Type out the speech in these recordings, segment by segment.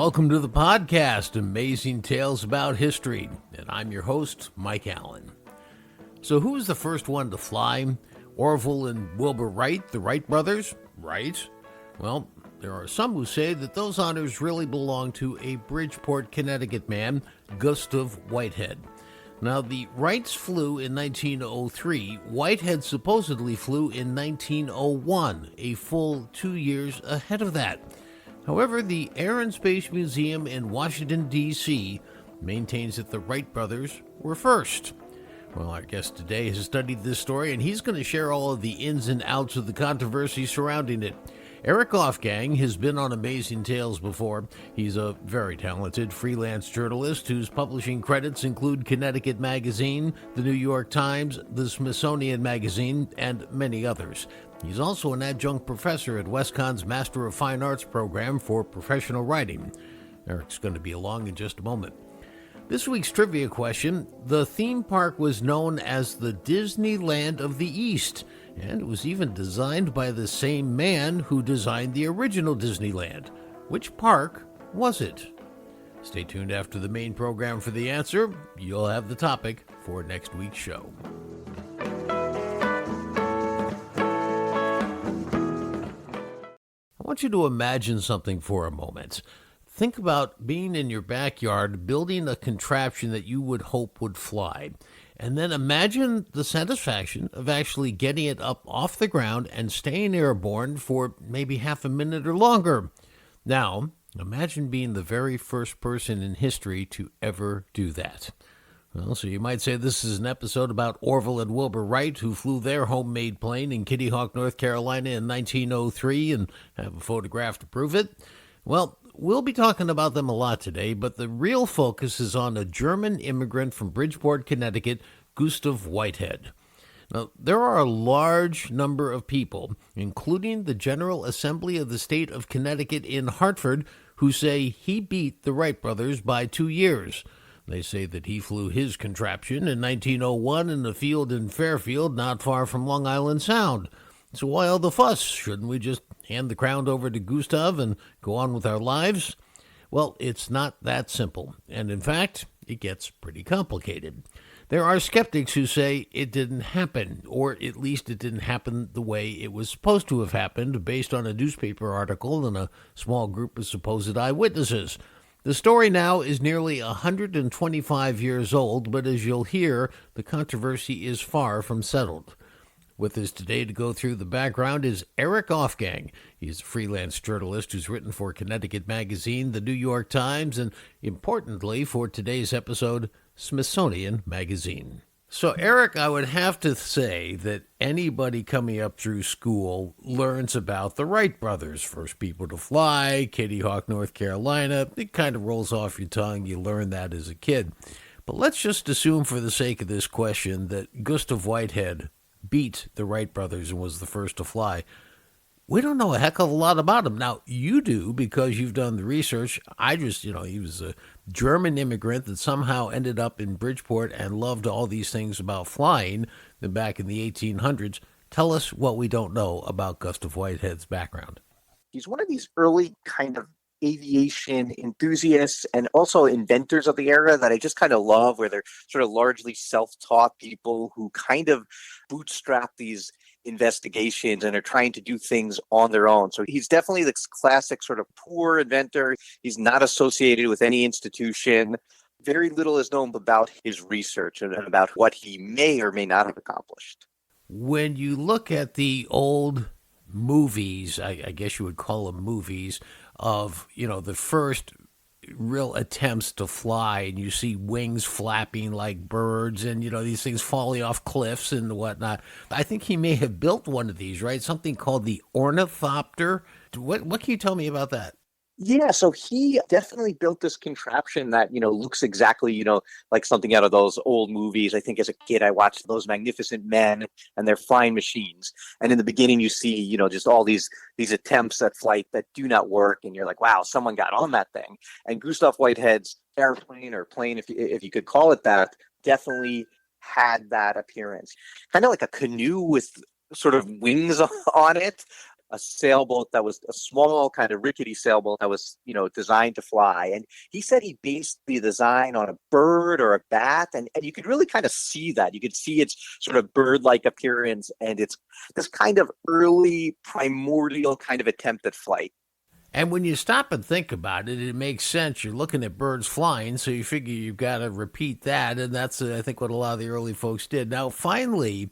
Welcome to the podcast, Amazing Tales About History, and I'm your host, Mike Allen. So who was the first one to fly? Orville and Wilbur Wright, the Wright Brothers? Right? Well, there are some who say that those honors really belong to a Bridgeport, Connecticut man, Gustave Whitehead. Now, the Wrights flew in 1903. Whitehead supposedly flew in 1901, a full 2 years ahead of that. However, the Air and Space Museum in Washington, D.C. maintains that the Wright brothers were first. Well, our guest today has studied this story, and he's going to share all of the ins and outs of the controversy surrounding it. Eric Wolfgang has been on Amazing Tales before. He's a very talented freelance journalist whose publishing credits include Connecticut Magazine, the New York Times, the Smithsonian Magazine, and many others. He's also an adjunct professor at WestConn's Master of Fine Arts program for professional writing. Eric's going to be along in just a moment. This week's trivia question: the theme park was known as the Disneyland of the East, and it was even designed by the same man who designed the original Disneyland. Which park was it? Stay tuned after the main program for the answer. You'll have the topic for next week's show. I want you to imagine something for a moment. Think about being in your backyard, building a contraption that you would hope would fly. And then imagine the satisfaction of actually getting it up off the ground and staying airborne for maybe half a minute or longer. Now, imagine being the very first person in history to ever do that. Well, so you might say this is an episode about Orville and Wilbur Wright, who flew their homemade plane in Kitty Hawk, North Carolina in 1903 and have a photograph to prove it. Well, we'll be talking about them a lot today, but the real focus is on a German immigrant from Bridgeport, Connecticut, Gustave Whitehead. Now, there are a large number of people, including the General Assembly of the State of Connecticut in Hartford, who say he beat the Wright brothers by 2 years. They say that he flew his contraption in 1901 in a field in Fairfield, not far from Long Island Sound. So why all the fuss? Shouldn't we just hand the crown over to Gustave and go on with our lives? Well, it's not that simple, and in fact, it gets pretty complicated. There are skeptics who say it didn't happen, or at least it didn't happen the way it was supposed to have happened, based on a newspaper article and a small group of supposed eyewitnesses. The story now is nearly 125 years old, but as you'll hear, the controversy is far from settled. With us today to go through the background is Eric Wolfgang. He's a freelance journalist who's written for Connecticut Magazine, the New York Times, and importantly for today's episode, Smithsonian Magazine. So, Eric, I would have to say that anybody coming up through school learns about the Wright brothers. First people to fly, Kitty Hawk, North Carolina. It kind of rolls off your tongue. You learn that as a kid. But let's just assume for the sake of this question that Gustave Whitehead beat the Wright brothers and was the first to fly. We don't know a heck of a lot about him. Now, you do because you've done the research. I just, he was a German immigrant that somehow ended up in Bridgeport and loved all these things about flying back in the 1800s. Tell us what we don't know about Gustave Whitehead's background. He's one of these early kind of aviation enthusiasts and also inventors of the era that I just kind of love, where they're sort of largely self-taught people who kind of bootstrap these investigations and are trying to do things on their own. So he's definitely this classic sort of poor inventor. He's not associated with any institution. Very little is known about his research and about what he may or may not have accomplished. When you look at the old movies, I guess you would call them movies, of, the first real attempts to fly, and you see wings flapping like birds and, these things falling off cliffs and whatnot. I think he may have built one of these, right? Something called the ornithopter. What can you tell me about that? Yeah, so he definitely built this contraption that, looks exactly, like something out of those old movies. I think as a kid, I watched Those Magnificent Men and their flying machines. And in the beginning, you see, just all these attempts at flight that do not work. And you're like, wow, someone got on that thing. And Gustave Whitehead's airplane or plane, if you could call it that, definitely had that appearance. Kind of like a canoe with sort of wings on it. a sailboat that was a small kind of rickety sailboat that was, designed to fly. And he said he based the design on a bird or a bat. And you could really kind of see that. You could see its sort of bird-like appearance, and it's this kind of early primordial kind of attempt at flight. And when you stop and think about it, it makes sense. You're looking at birds flying, so you figure you've got to repeat that. And that's, I think, what a lot of the early folks did. Now, finally,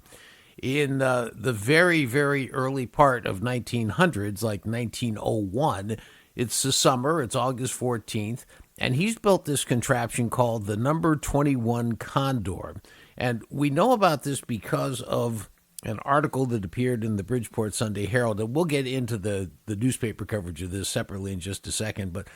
in the very, very early part of 1900s, like 1901, it's the summer, it's August 14th, and he's built this contraption called the number 21 Condor. And we know about this because of an article that appeared in the Bridgeport Sunday Herald. And we'll get into the newspaper coverage of this separately in just a second, but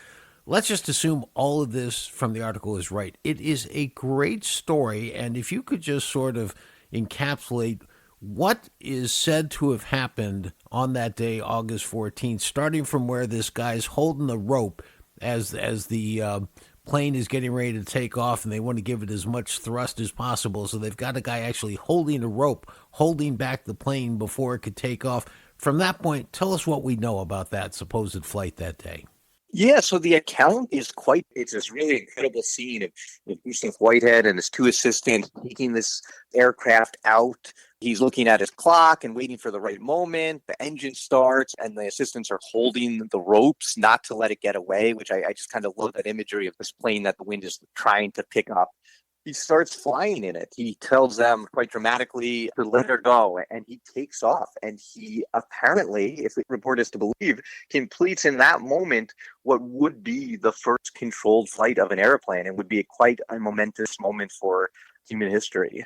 let's just assume all of this from the article is right. It is a great story, and if you could just sort of encapsulate what is said to have happened on that day, August 14th, starting from where this guy's holding the rope as the plane is getting ready to take off, and they want to give it as much thrust as possible. So they've got a guy actually holding a rope, holding back the plane before it could take off. From that point, tell us what we know about that supposed flight that day. Yeah, so the account is it's this really incredible scene of Gustave Whitehead and his two assistants taking this aircraft out. He's looking at his clock and waiting for the right moment. The engine starts and the assistants are holding the ropes not to let it get away, which I just kind of love that imagery of this plane that the wind is trying to pick up. He starts flying in it. He tells them quite dramatically to let her go, and he takes off. And he apparently, if the report is to believe, completes in that moment what would be the first controlled flight of an airplane, and would be quite a momentous moment for human history.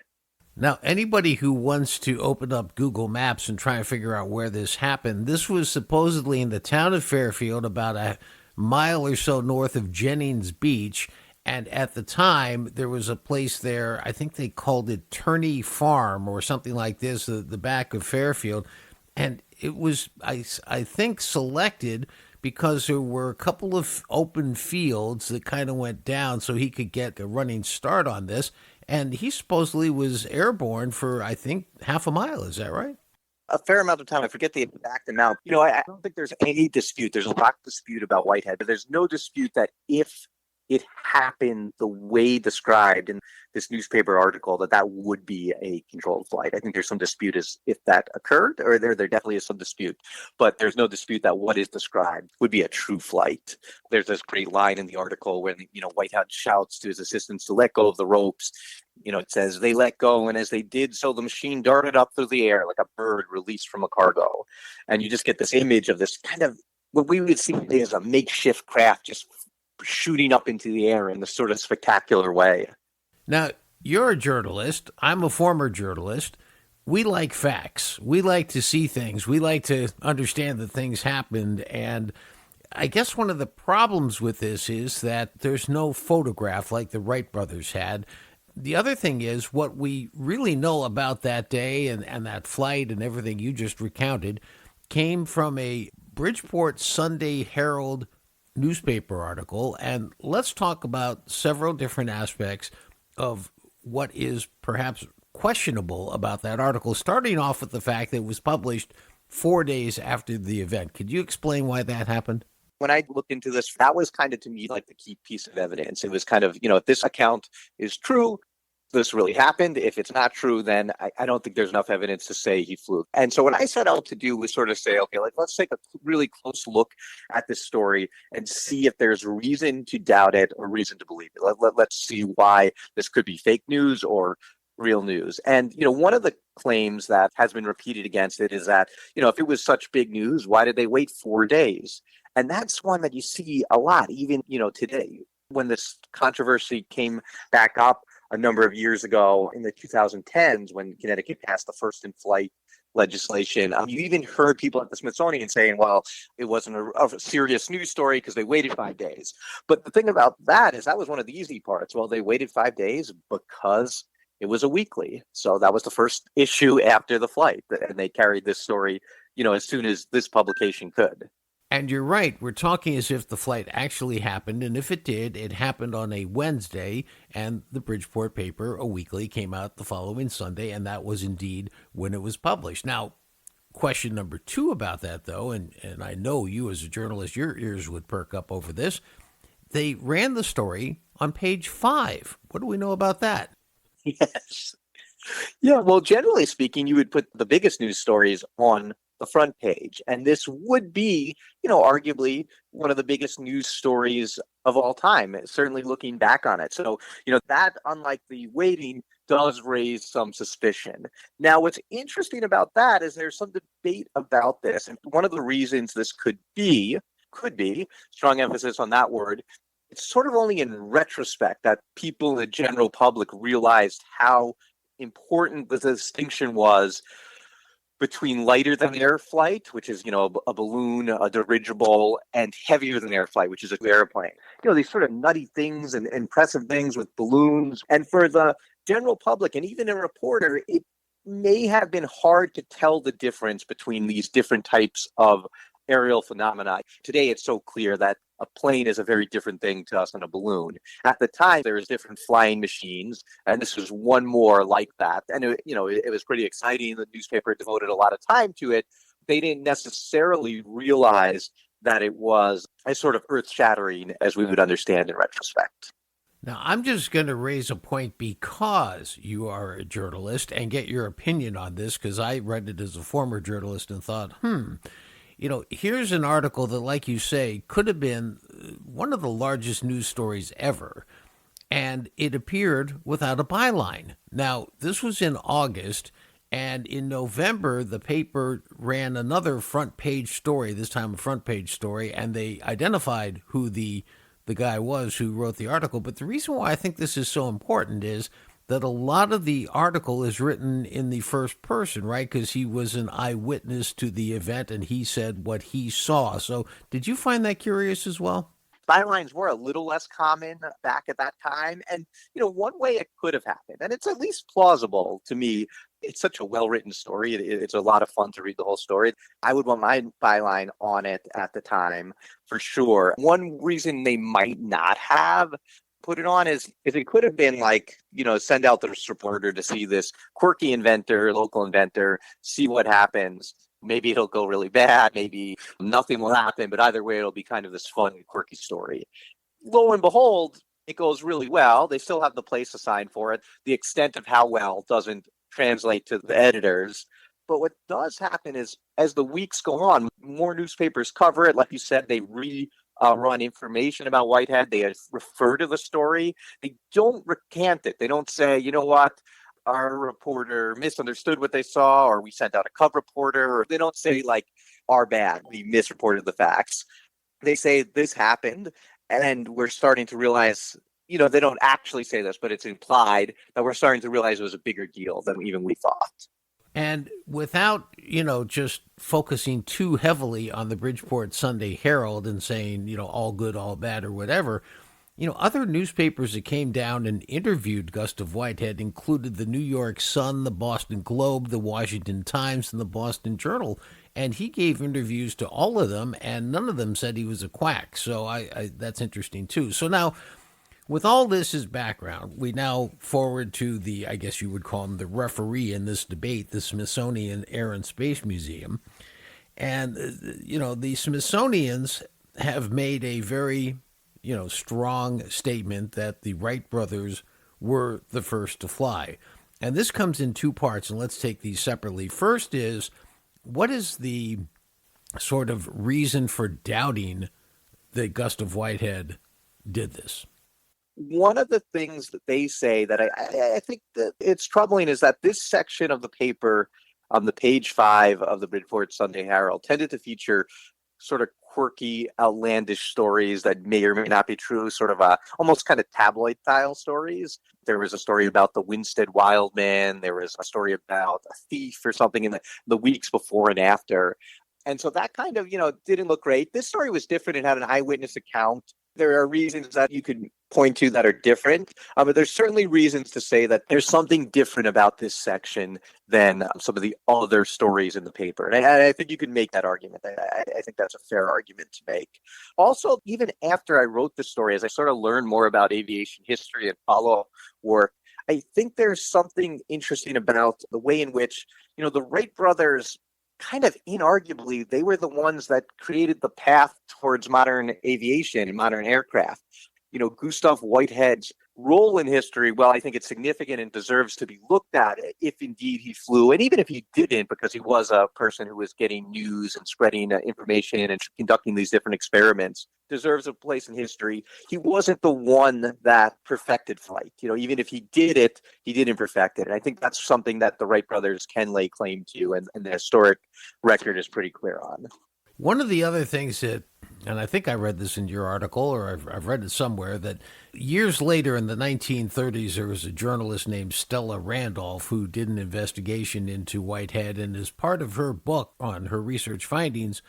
Now, anybody who wants to open up Google Maps and try and figure out where this happened, this was supposedly in the town of Fairfield, about a mile or so north of Jennings Beach. And at the time, there was a place there, I think they called it Turney Farm or something like this, the back of Fairfield. And it was, I think, selected because there were a couple of open fields that kind of went down so he could get a running start on this. And he supposedly was airborne for, I think, half a mile. Is that right? A fair amount of time. I forget the exact amount. I don't think there's any dispute. There's a lot of dispute about Whitehead, but there's no dispute that if it happened the way described in this newspaper article, that would be a controlled flight. I think there's some dispute as if that occurred, or there definitely is some dispute, but there's no dispute that what is described would be a true flight. There's this great line in the article when, Whitehead shouts to his assistants to let go of the ropes. It says they let go, and as they did so, the machine darted up through the air like a bird released from a cargo. And you just get this image of this kind of what we would see today as a makeshift craft just shooting up into the air in this sort of spectacular way. Now, you're a journalist. I'm a former journalist. We like facts. We like to see things. We like to understand that things happened. And I guess one of the problems with this is that there's no photograph like the Wright Brothers had. The other thing is what we really know about that day and that flight and everything you just recounted came from a Bridgeport Sunday Herald newspaper article. And let's talk about several different aspects of what is perhaps questionable about that article, starting off with the fact that it was published 4 days after the event. Could you explain why that happened? When I looked into this, that was kind of, to me, like the key piece of evidence. It was kind of, if this account is true, this really happened. If it's not true, then I don't think there's enough evidence to say he flew. And so what I set out to do was sort of say, okay, let's take a really close look at this story and see if there's reason to doubt it or reason to believe it. Let's see why this could be fake news or real news. And, one of the claims that has been repeated against it is that, if it was such big news, why did they wait 4 days? And that's one that you see a lot, even, today. When this controversy came back up a number of years ago in the 2010s, when Connecticut passed the first in flight legislation, you even heard people at the Smithsonian saying, well, it wasn't a serious news story because they waited 5 days. But the thing about that is that was one of the easy parts. Well, they waited 5 days because it was a weekly. So that was the first issue after the flight. And they carried this story, as soon as this publication could. And you're right. We're talking as if the flight actually happened. And if it did, it happened on a Wednesday. And the Bridgeport paper, a weekly, came out the following Sunday. And that was indeed when it was published. Now, question number two about that, though, and I know you as a journalist, your ears would perk up over this. They ran the story on page 5. What do we know about that? Yes. Yeah, well, generally speaking, you would put the biggest news stories on the front page. And this would be, arguably one of the biggest news stories of all time, certainly looking back on it. So, that, unlike the waiting, does raise some suspicion. Now, what's interesting about that is there's some debate about this. And one of the reasons this could be, strong emphasis on that word, it's sort of only in retrospect that people in the general public realized how important the distinction was between lighter than air flight, which is, a balloon, a dirigible, and heavier than air flight, which is an airplane. These sort of nutty things and impressive things with balloons. And for the general public and even a reporter, it may have been hard to tell the difference between these different types of aerial phenomena. Today, it's so clear that a plane is a very different thing to us than a balloon. At the time, there was different flying machines, and this was one more like that. And it was pretty exciting. The newspaper devoted a lot of time to it. They didn't necessarily realize that it was as sort of earth-shattering as we would understand in retrospect. Now, I'm just going to raise a point because you are a journalist and get your opinion on this, because I read it as a former journalist and thought, here's an article that, like you say, could have been one of the largest news stories ever, and it appeared without a byline. Now, this was in August, and in November, the paper ran another front page story, this time a front page story, and they identified who the guy was who wrote the article. But the reason why I think this is so important is that a lot of the article is written in the first person, right? Because he was an eyewitness to the event and he said what he saw. So did you find that curious as well? Bylines were a little less common back at that time. And, one way it could have happened, and it's at least plausible to me, it's such a well-written story. It's a lot of fun to read the whole story. I would want my byline on it at the time, for sure. One reason they might not have put it on is it could have been like, send out this reporter to see this quirky inventor, local inventor, see what happens. Maybe it'll go really bad. Maybe nothing will happen. But either way, it'll be kind of this fun, quirky story. Lo and behold, it goes really well. They still have the place assigned for it. The extent of how well doesn't translate to the editors. But what does happen is, as the weeks go on, more newspapers cover it. Like you said, they run information about Whitehead. They refer to the story. They don't recant it. They don't say, you know what, our reporter misunderstood what they saw, or we sent out a cub reporter, or they don't say like, our bad, we misreported the facts. They say this happened, and we're starting to realize, they don't actually say this, but it's implied that we're starting to realize it was a bigger deal than even we thought. And without, just focusing too heavily on the Bridgeport Sunday Herald and saying, all good, all bad, or whatever, other newspapers that came down and interviewed Gustave Whitehead included the New York Sun, the Boston Globe, the Washington Times, and the Boston Journal. And he gave interviews to all of them, and none of them said he was a quack. So that's interesting, too. So now, with all this as background, we now forward to I guess you would call him the referee in this debate, the Smithsonian Air and Space Museum. And, the Smithsonians have made a very, strong statement that the Wright brothers were the first to fly. And this comes in two parts, and let's take these separately. First is, what is the sort of reason for doubting that Gustave Whitehead did this? One of the things that they say that I think that it's troubling is that this section of the paper on the page 5 of the Bridgeport Sunday Herald tended to feature sort of quirky, outlandish stories that may or may not be true, sort of almost kind of tabloid style stories. There was a story about the Winstead Wildman. There was a story about a thief or something in the weeks before and after. And so that kind of, didn't look great. This story was different. It had an eyewitness account. There are reasons that you could point to that are different, but there's certainly reasons to say that there's something different about this section than some of the other stories in the paper. And I think you can make that argument. I think that's a fair argument to make. Also, even after I wrote the story, as I sort of learned more about aviation history and follow-up work, I think there's something interesting about the way in which, the Wright brothers kind of inarguably, they were the ones that created the path towards modern aviation and modern aircraft. Gustave Whitehead's role in history, well, I think it's significant and deserves to be looked at if indeed he flew. And even if he didn't, because he was a person who was getting news and spreading information and conducting these different experiments, deserves a place in history. He wasn't the one that perfected flight. Even if he did it, he didn't perfect it. And I think that's something that the Wright brothers can lay claim to, and the historic record is pretty clear on. One of the other things that, and I think I read this in your article, or I've read it somewhere, that years later in the 1930s, there was a journalist named Stella Randolph who did an investigation into Whitehead, and as part of her book on her research findings,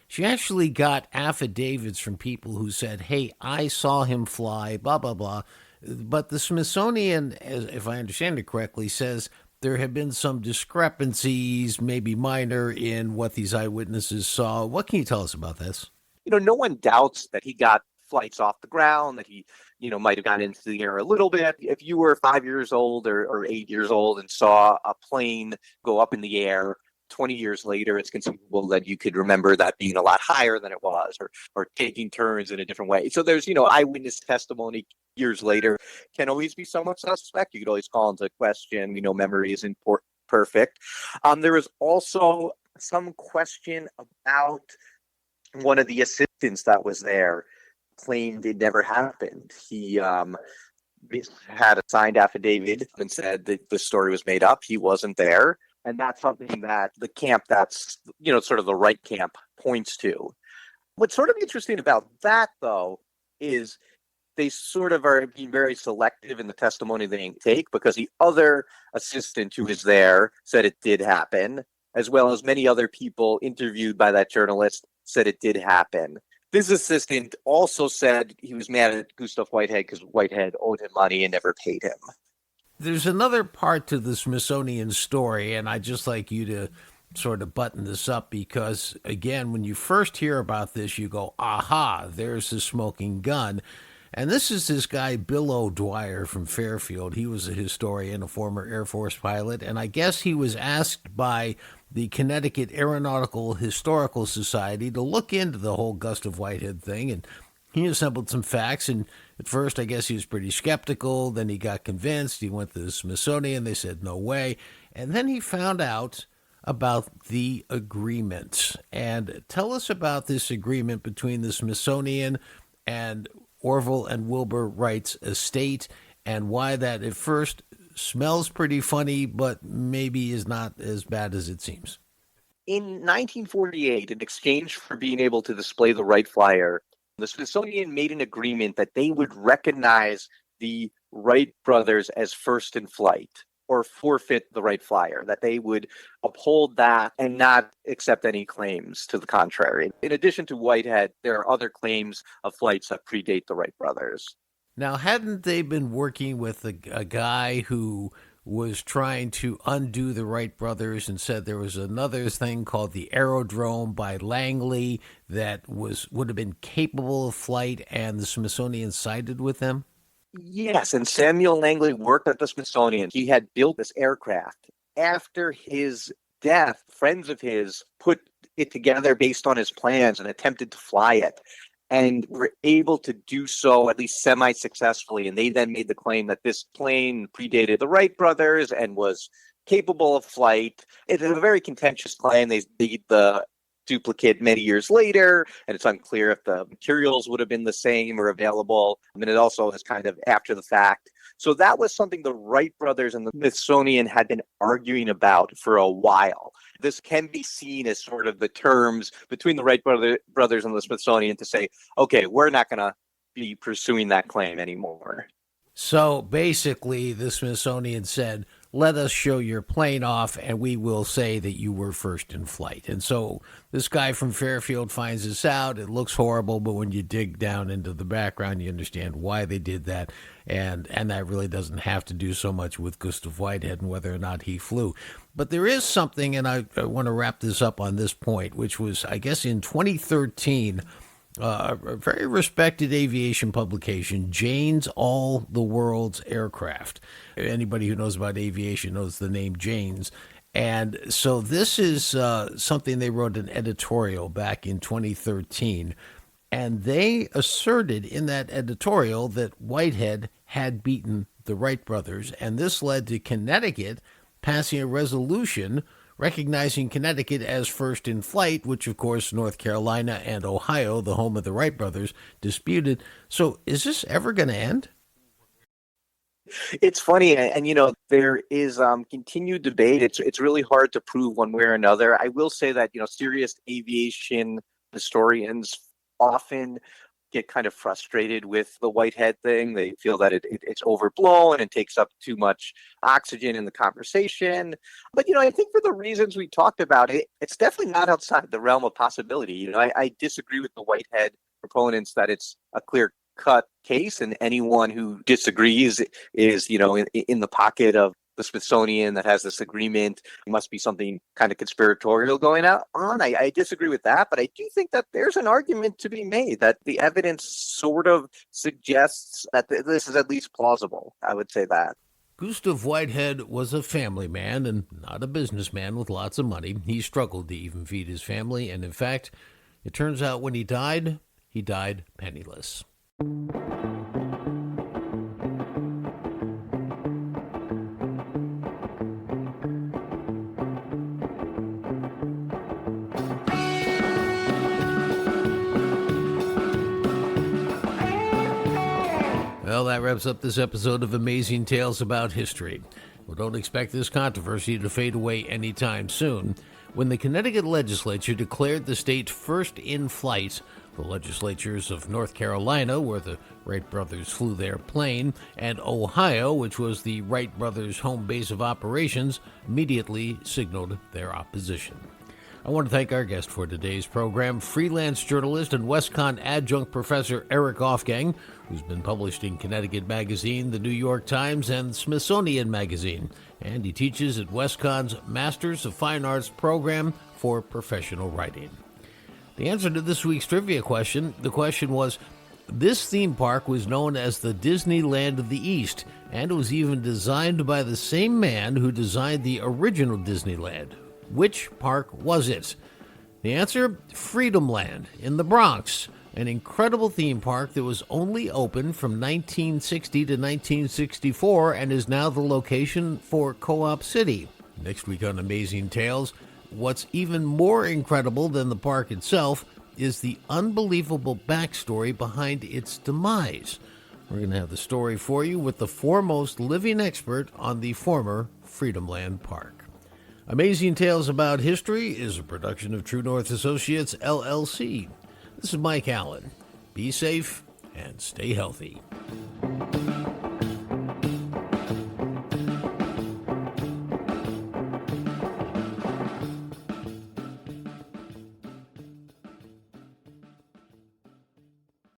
she actually got affidavits from people who said, hey, I saw him fly, blah, blah, blah. But the Smithsonian, if I understand it correctly, says there have been some discrepancies, maybe minor, in what these eyewitnesses saw. What can you tell us about this? No one doubts that he got flights off the ground, that he, might have gotten into the air a little bit. If you were 5 years old or 8 years old and saw a plane go up in the air 20 years later, it's conceivable that you could remember that being a lot higher than it was, or taking turns in a different way. So there's, eyewitness testimony years later can always be somewhat suspect. You could always call into question, memory isn't perfect. There was also some question about one of the assistants that was there claimed it never happened. He had a signed affidavit and said that the story was made up. He wasn't there. And that's something that the camp that's, sort of the Wright camp points to. What's sort of interesting about that, though, is they sort of are being very selective in the testimony they take, because the other assistant who was there said it did happen, as well as many other people interviewed by that journalist said it did happen. This assistant also said he was mad at Gustave Whitehead because Whitehead owed him money and never paid him. There's another part to the Smithsonian story, and I'd just like you to sort of button this up because, again, when you first hear about this, you go, aha, there's the smoking gun. And this is this guy, Bill O'Dwyer from Fairfield. He was a historian, a former Air Force pilot, and I guess he was asked by the Connecticut Aeronautical Historical Society to look into the whole Gustave Whitehead thing, and he assembled some facts, and at first I guess he was pretty skeptical. Then he got convinced. He went to the Smithsonian. They said no way. And then he found out about the agreement. And tell us about this agreement between the Smithsonian and Orville and Wilbur Wright's estate, and why that at first smells pretty funny, but maybe is not as bad as it seems. In 1948, in exchange for being able to display the Wright Flyer, the Smithsonian made an agreement that they would recognize the Wright brothers as first in flight, or forfeit the Wright Flyer, that they would uphold that and not accept any claims to the contrary. In addition to Whitehead, there are other claims of flights that predate the Wright brothers. Now, hadn't they been working with a guy who was trying to undo the Wright brothers and said there was another thing called the Aerodrome by Langley that would have been capable of flight, and the Smithsonian sided with them? Yes, and Samuel Langley worked at the Smithsonian. He had built this aircraft. After his death, friends of his put it together based on his plans and attempted to fly it, and were able to do so at least semi-successfully. And they then made the claim that this plane predated the Wright brothers and was capable of flight. It is a very contentious claim. They made the duplicate many years later, and it's unclear if the materials would have been the same or available. I mean, it also is kind of after the fact. So that was something the Wright brothers and the Smithsonian had been arguing about for a while. This can be seen as sort of the terms between the Wright brothers and the Smithsonian to say, okay, we're not going to be pursuing that claim anymore. So basically, the Smithsonian said, let us show your plane off, and we will say that you were first in flight. And so this guy from Fairfield finds this out. It looks horrible, but when you dig down into the background, you understand why they did that. And that really doesn't have to do so much with Gustave Whitehead and whether or not he flew. But there is something, and I want to wrap this up on this point, which was, I guess, in 2013, a very respected aviation publication, Jane's All the World's Aircraft. Anybody who knows about aviation knows the name Jane's. And so this is something they wrote an editorial back in 2013. And they asserted in that editorial that Whitehead had beaten the Wright brothers. And this led to Connecticut passing a resolution recognizing Connecticut as first in flight, which, of course, North Carolina and Ohio, the home of the Wright brothers, disputed. So is this ever going to end? It's funny, and there is continued debate. It's really hard to prove one way or another. I will say that serious aviation historians often get kind of frustrated with the Whitehead thing. They feel that it's overblown and takes up too much oxygen in the conversation. But I think for the reasons we talked about, it's definitely not outside the realm of possibility. I disagree with the Whitehead proponents that it's a clear cut case, and anyone who disagrees is in the pocket of the Smithsonian that has this agreement. It must be something kind of conspiratorial going on. I disagree with that, but I do think that there's an argument to be made that the evidence sort of suggests that this is at least plausible. I would say that. Gustave Whitehead was a family man and not a businessman with lots of money. He struggled to even feed his family, and in fact, it turns out when he died penniless. Well, that wraps up this episode of Amazing Tales About History. Well, don't expect this controversy to fade away anytime soon. When the Connecticut legislature declared the state first in flight, the legislatures of North Carolina, where the Wright brothers flew their plane, and Ohio, which was the Wright brothers' home base of operations, immediately signaled their opposition. I want to thank our guest for today's program, freelance journalist and WestConn adjunct professor Eric Aufgang, who's been published in Connecticut Magazine, the New York Times, and Smithsonian Magazine. And he teaches at WestConn's Masters of Fine Arts program for professional writing. The answer to this week's trivia question, the question was, this theme park was known as the Disneyland of the East, and it was even designed by the same man who designed the original Disneyland. Which park was it? The answer, Freedomland in the Bronx, an incredible theme park that was only open from 1960 to 1964 and is now the location for Co-op City. Next week on Amazing Tales, what's even more incredible than the park itself is the unbelievable backstory behind its demise. We're going to have the story for you with the foremost living expert on the former Freedomland Park. Amazing Tales About History is a production of True North Associates, LLC. This is Mike Allen. Be safe and stay healthy.